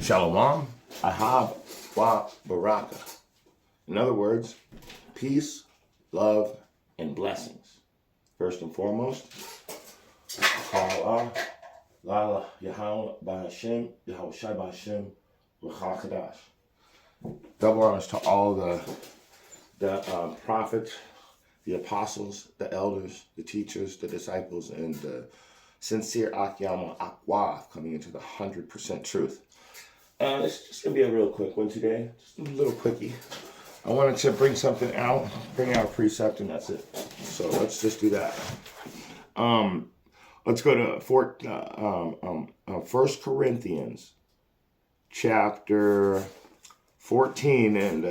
Shalom, Ahab, Wa Baraka. In other words, peace, love, and blessings. First and foremost, Allah, Lala, Yahweh, Ba'ashem, Yahweh Shai Ba'ashem, Ruach HaKodesh. Double honors to all the prophets, the apostles, the elders, the teachers, the disciples, and the sincere Akyama Akwaf coming into the 100% truth. It's just going to be a real quick one today. Just a little quickie. I wanted to bring something out, bring out a precept, and that's it. So let's just do that. Let's go to 1 Corinthians chapter 14 and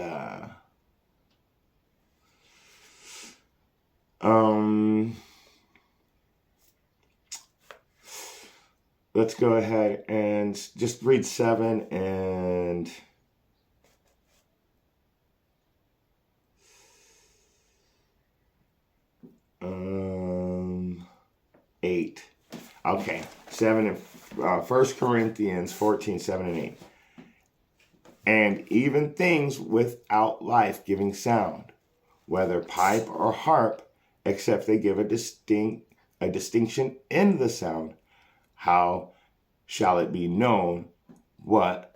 let's go ahead and just read 7 and 8. Okay, 7 and 1 Corinthians 14, 7 and 8. And even things without life-giving sound, whether pipe or harp, except they give a distinction in the sound, how shall it be known what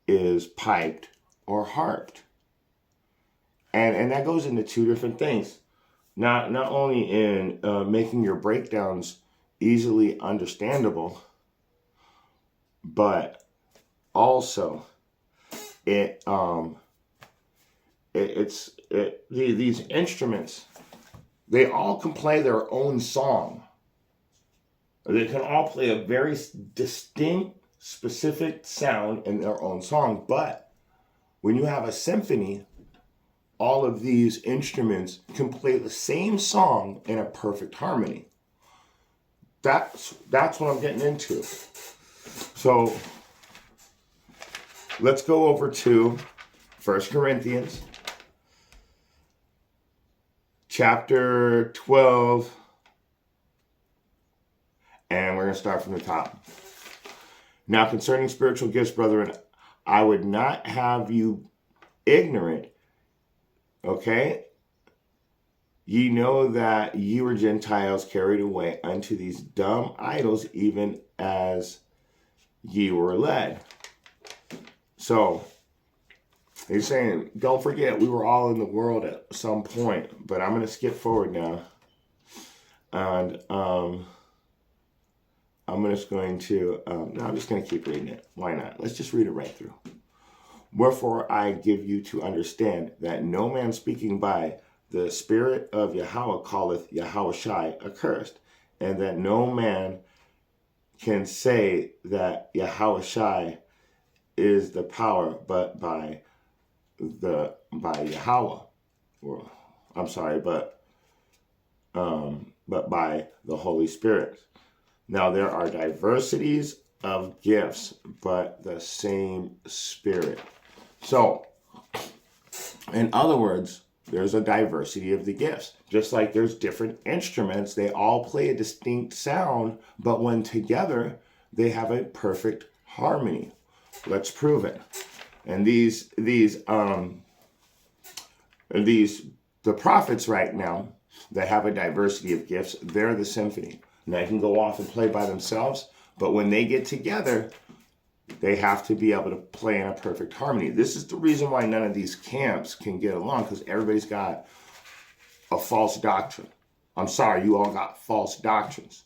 is piped or harped? And that goes into two different things. Not only in making your breakdowns easily understandable, but also these instruments, they all can play their own song. They can all play a very distinct, specific sound in their own song. But when you have a symphony, all of these instruments can play the same song in a perfect harmony. That's what I'm getting into. So let's go over to 1 Corinthians chapter 12. And we're going to start from the top. Now, concerning spiritual gifts, brethren, I would not have you ignorant. Okay? Ye know that ye were Gentiles carried away unto these dumb idols, even as ye were led. So, he's saying, don't forget, we were all in the world at some point. But I'm going to skip forward now. And, I'm just going to keep reading it. Why not? Let's just read it right through. Wherefore I give you to understand that no man speaking by the Spirit of Yahweh calleth Yahweh Shai accursed, and that no man can say that Yahweh Shai is the power but by Yahweh. But by the Holy Spirit. Now there are diversities of gifts, but the same Spirit. So, in other words, there's a diversity of the gifts. Just like there's different instruments, they all play a distinct sound, but when together, they have a perfect harmony. Let's prove it. And the prophets right now that have a diversity of gifts, they're the symphony. And they can go off and play by themselves, but when they get together, they have to be able to play in a perfect harmony. This is the reason why none of these camps can get along, because everybody's got a false doctrine. I'm sorry, you all got false doctrines.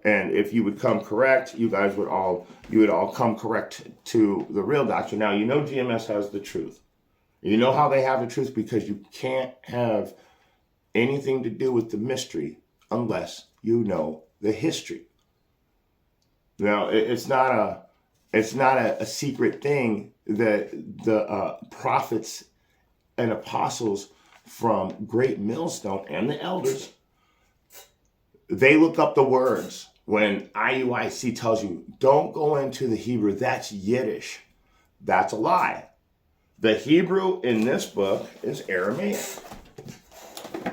And if you would come correct, you would all come correct to the real doctrine. Now, you know GMS has the truth. You know how they have the truth, because you can't have anything to do with the mystery unless you know the history. Now, it's not a secret thing that the prophets and apostles from Great Millstone and the elders, they look up the words. When IUIC tells you, don't go into the Hebrew, that's Yiddish. That's a lie. The Hebrew in this book is Aramaic.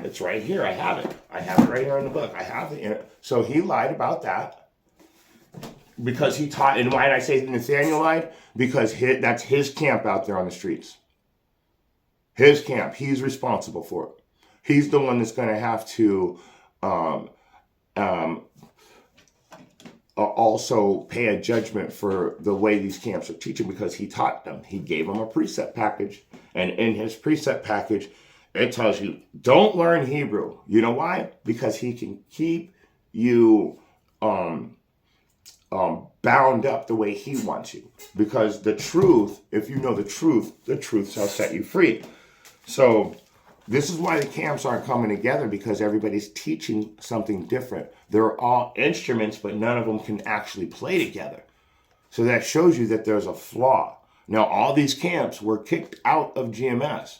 It's right here. I have it. I have it right here in the book. I have it. So he lied about that. because he taught. And why did I say Nathaniel lied? Because that's his camp out there on the streets. His camp. He's responsible for it. He's the one that's going to have to um, um, also pay a judgment for the way these camps are teaching, because he taught them. He gave them a precept package. And in his precept package, it tells you, don't learn Hebrew. You know why? Because he can keep you bound up the way he wants you. Because the truth, if you know the truth shall set you free. So this is why the camps aren't coming together, because everybody's teaching something different. They're all instruments, but none of them can actually play together. So that shows you that there's a flaw. Now, all these camps were kicked out of GMS,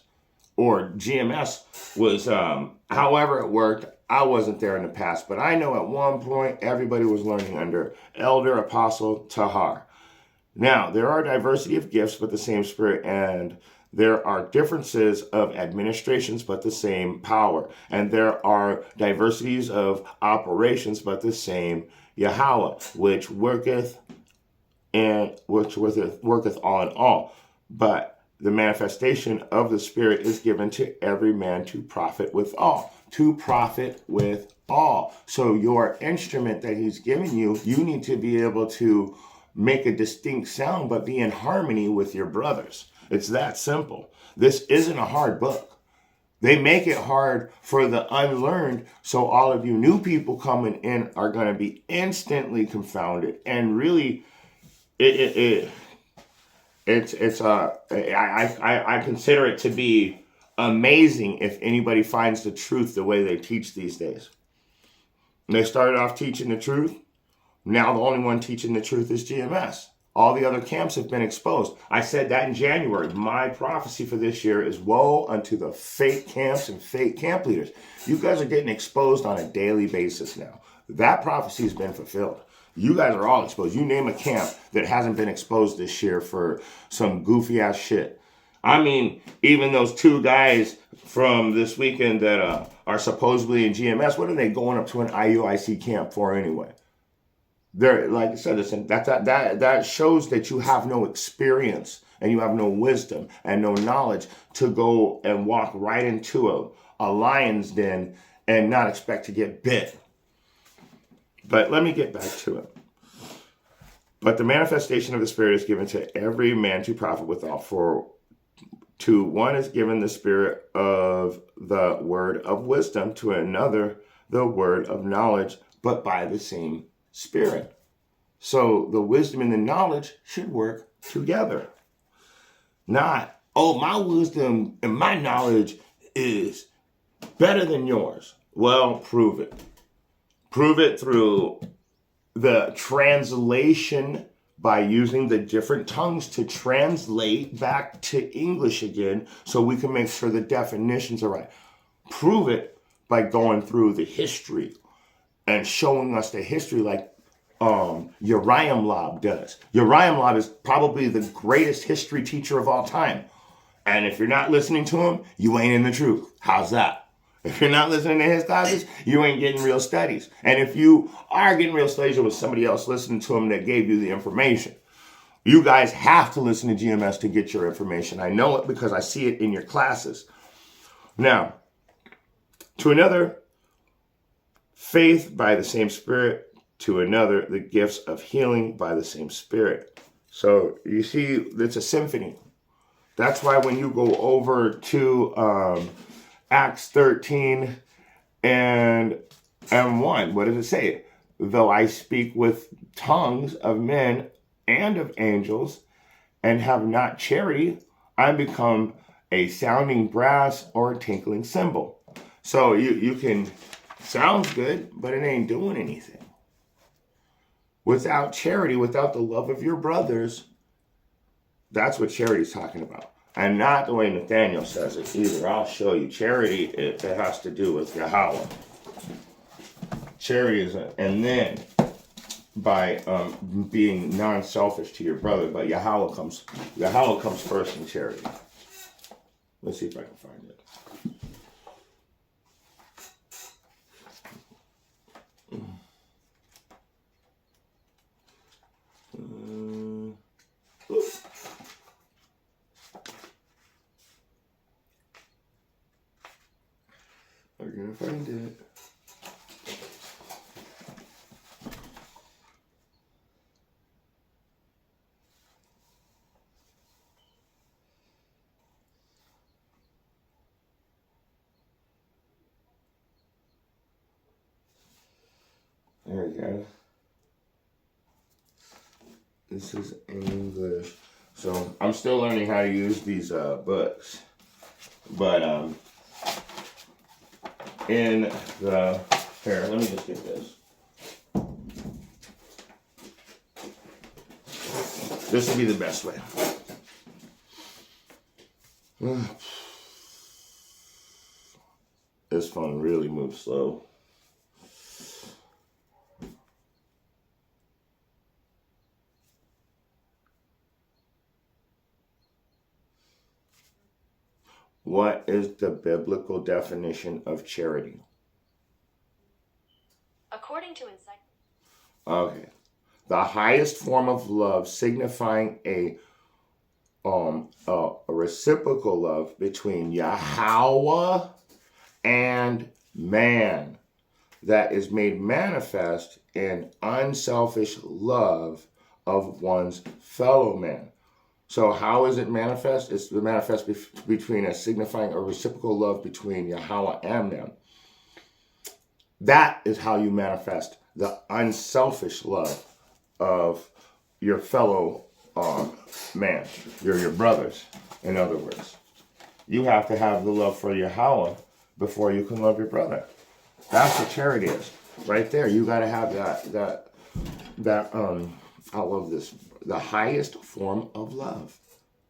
or GMS was, however it worked. I wasn't there in the past, but I know at one point everybody was learning under Elder Apostle Tahar. Now, there are diversity of gifts, but the same Spirit, and there are differences of administrations, but the same power. And there are diversities of operations, but the same Yahweh, which worketh all in all. But the manifestation of the Spirit is given to every man to profit withal. To profit with all. So your instrument that he's giving you, you need to be able to make a distinct sound, but be in harmony with your brothers. It's that simple. This isn't a hard book. They make it hard for the unlearned, so all of you new people coming in are going to be instantly confounded. And really, I consider it to be amazing if anybody finds the truth the way they teach these days. And they started off teaching the truth. Now the only one teaching the truth is GMS. All the other camps have been exposed. I said that in January. My prophecy for this year is woe unto the fake camps and fake camp leaders. You guys are getting exposed on a daily basis now. That prophecy has been fulfilled. You guys are all exposed. You name a camp that hasn't been exposed this year for some goofy ass shit. I mean, even those two guys from this weekend that are supposedly in GMS, what are they going up to an IUIC camp for anyway? They're, like I said, listen, that shows that you have no experience and you have no wisdom and no knowledge to go and walk right into a lion's den and not expect to get bit. But let me get back to it. But the manifestation of the Spirit is given to every man to profit withal. For to one is given the spirit of the word of wisdom, to another the word of knowledge, but by the same Spirit. So the wisdom and the knowledge should work together. Not, oh, my wisdom and my knowledge is better than yours. Well, prove it. Prove it through the translation, by using the different tongues to translate back to English again, so we can make sure the definitions are right. Prove it by going through the history and showing us the history like Uriam Lob does. Uriam Lob is probably the greatest history teacher of all time. And if you're not listening to him, you ain't in the truth. How's that? If you're not listening to his classes, you ain't getting real studies. And if you are getting real studies, it was somebody else listening to him that gave you the information. You guys have to listen to GMS to get your information. I know it because I see it in your classes. Now, to another, faith by the same Spirit. To another, the gifts of healing by the same Spirit. So you see, it's a symphony. That's why when you go over to Acts 13 and 1, what does it say? Though I speak with tongues of men and of angels and have not charity, I become a sounding brass or a tinkling cymbal. So you can sound good, but it ain't doing anything. Without charity, without the love of your brothers, that's what charity's talking about. And not the way Nathaniel says it either. I'll show you. Charity, it has to do with Yahweh. Charity is, and then by being non-selfish to your brother, but Yahweh comes first in charity. Let's see if I can find it. find it. There we go. This is English. So I'm still learning how to use these books. But in the, here, let me just get this. This would be the best way. This phone really moves slow. What is the biblical definition of charity? According to Insight. Okay. The highest form of love signifying a reciprocal love between Yahweh and man that is made manifest in unselfish love of one's fellow man. So how is it manifest? It's manifest between signifying a reciprocal love between Yahweh and man. That is how you manifest the unselfish love of your fellow man, your brothers. In other words, you have to have the love for Yahweh before you can love your brother. That's what charity is, right there. You got to have that. I love this. The highest form of love,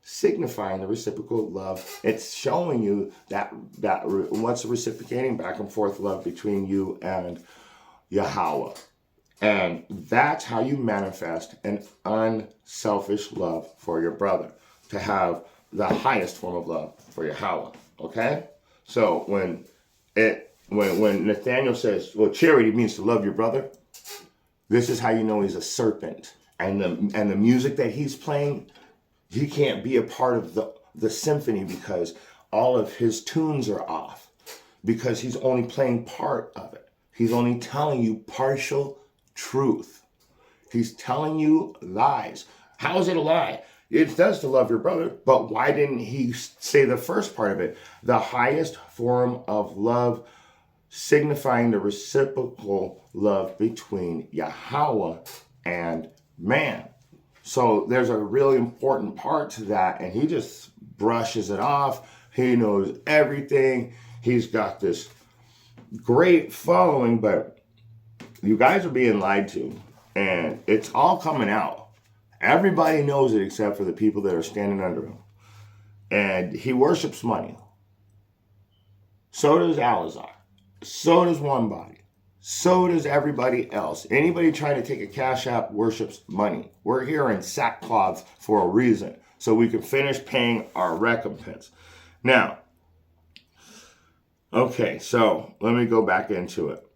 signifying the reciprocal love. It's showing you that what's reciprocating back and forth love between you and Yahweh. And that's how you manifest an unselfish love for your brother, to have the highest form of love for Yahweh. Okay? So when Nathaniel says, well, charity means to love your brother, this is how you know he's a serpent. And the music that he's playing, he can't be a part of the symphony because all of his tunes are off, because he's only playing part of it. He's only telling you partial truth. He's telling you lies. How is it a lie? It does to love your brother, but why didn't he say the first part of it? The highest form of love, signifying the reciprocal love between Yahweh and man. So there's a really important part to that, and he just brushes it off. He knows everything. He's got this great following, but you guys are being lied to, and it's all coming out. Everybody knows it except for the people that are standing under him. And he worships money. So does Alazar. So does One Body. So does everybody else. Anybody trying to take a cash app worships money. We're here in sackcloth for a reason, so we can finish paying our recompense. Now, okay, so let me go back into it.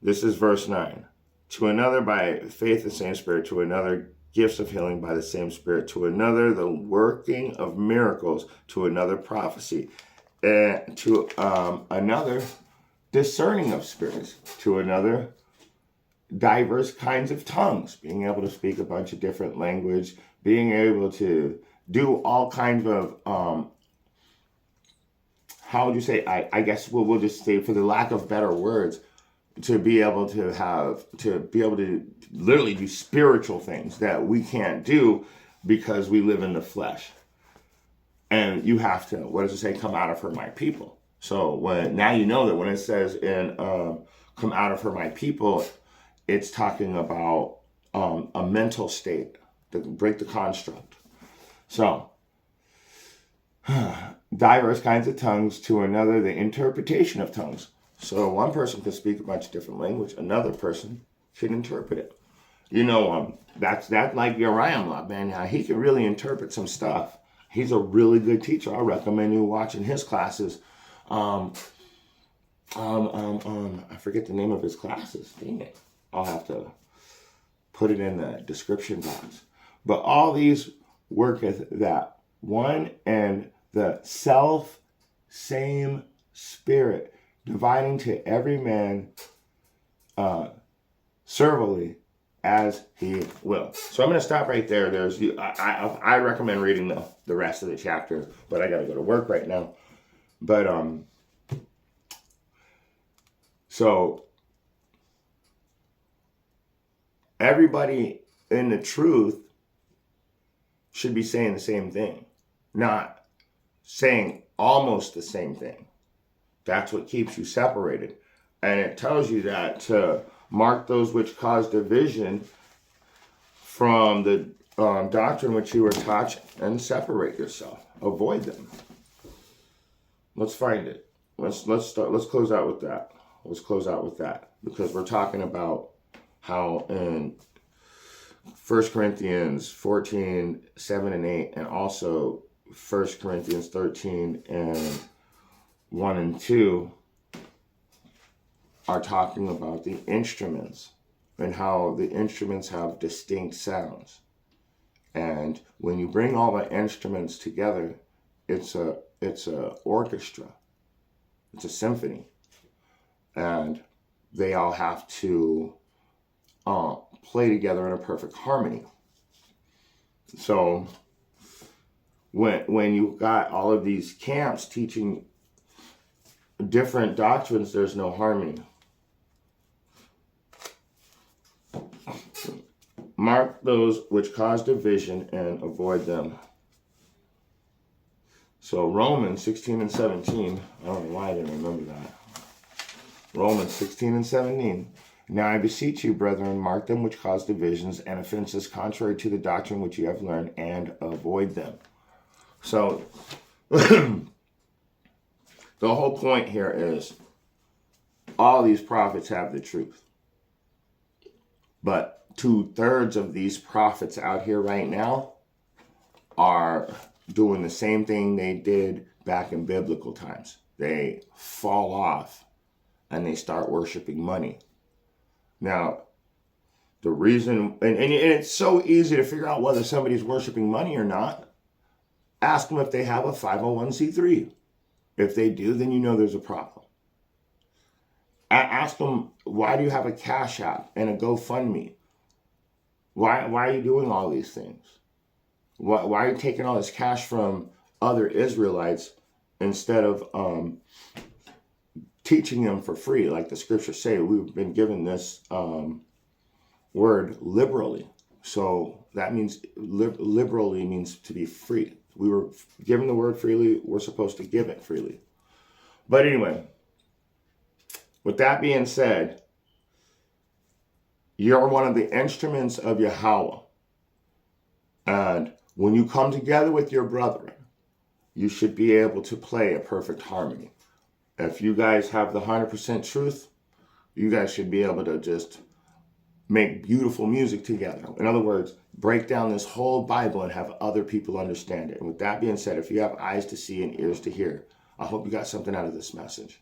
This is verse 9. To another by faith the same Spirit, to another gifts of healing by the same Spirit, to another the working of miracles, to another prophecy, and to another discerning of spirits, to another diverse kinds of tongues, being able to speak a bunch of different language, being able to do all kinds of how would you say, I guess we'll just say, for the lack of better words, to be able to literally do spiritual things that we can't do because we live in the flesh. And you have to, what does it say? Come out of her, my people. So now you know that when it says in come out of her, my people, it's talking about a mental state to break the construct. So diverse kinds of tongues, to another the interpretation of tongues. So one person can speak a bunch of different language, another person can interpret it. You know, that's like Uriah, man. He can really interpret some stuff. He's a really good teacher. I recommend you watching his classes. I forget the name of his classes. Dang it. I'll have to put it in the description box. But all these worketh that one and the same Spirit, dividing to every man servilely as he will. So I'm going to stop right there. I recommend reading the rest of the chapter, but I got to go to work right now. But so everybody in the truth should be saying the same thing, not saying almost the same thing. That's what keeps you separated. And it tells you that to mark those which cause division from the doctrine which you were taught and separate yourself. Avoid them. Let's find it. Let's close out with that. Let's close out with that, because we're talking about how in 1 Corinthians 14, 7 and 8, and also 1 Corinthians 13 and 1 and 2 are talking about the instruments and how the instruments have distinct sounds. And when you bring all the instruments together, it's a orchestra. It's a symphony. And they all have to play together in a perfect harmony. So when you've got all of these camps teaching different doctrines, there's no harmony. Mark those which cause division and avoid them. So Romans 16 and 17, I don't know why I didn't remember that. Romans 16 and 17. Now I beseech you, brethren, mark them which cause divisions and offenses contrary to the doctrine which you have learned, and avoid them. So the whole point here is all these prophets have the truth. But 2/3 of these prophets out here right now are doing the same thing they did back in biblical times. They fall off and they start worshiping money. Now, the reason, and it's so easy to figure out whether somebody's worshiping money or not. Ask them if they have a 501c3. If they do, then you know there's a problem. Ask them, why do you have a Cash App and a GoFundMe? Why are you doing all these things? Why are you taking all this cash from other Israelites instead of teaching them for free? Like the scriptures say, we've been given this word liberally. So that means liberally means to be free. We were given the word freely. We're supposed to give it freely. But anyway, with that being said, you're one of the instruments of Yahweh. And when you come together with your brethren, you should be able to play a perfect harmony. If you guys have the 100% truth, you guys should be able to just make beautiful music together. In other words, break down this whole Bible and have other people understand it. And with that being said, if you have eyes to see and ears to hear, I hope you got something out of this message.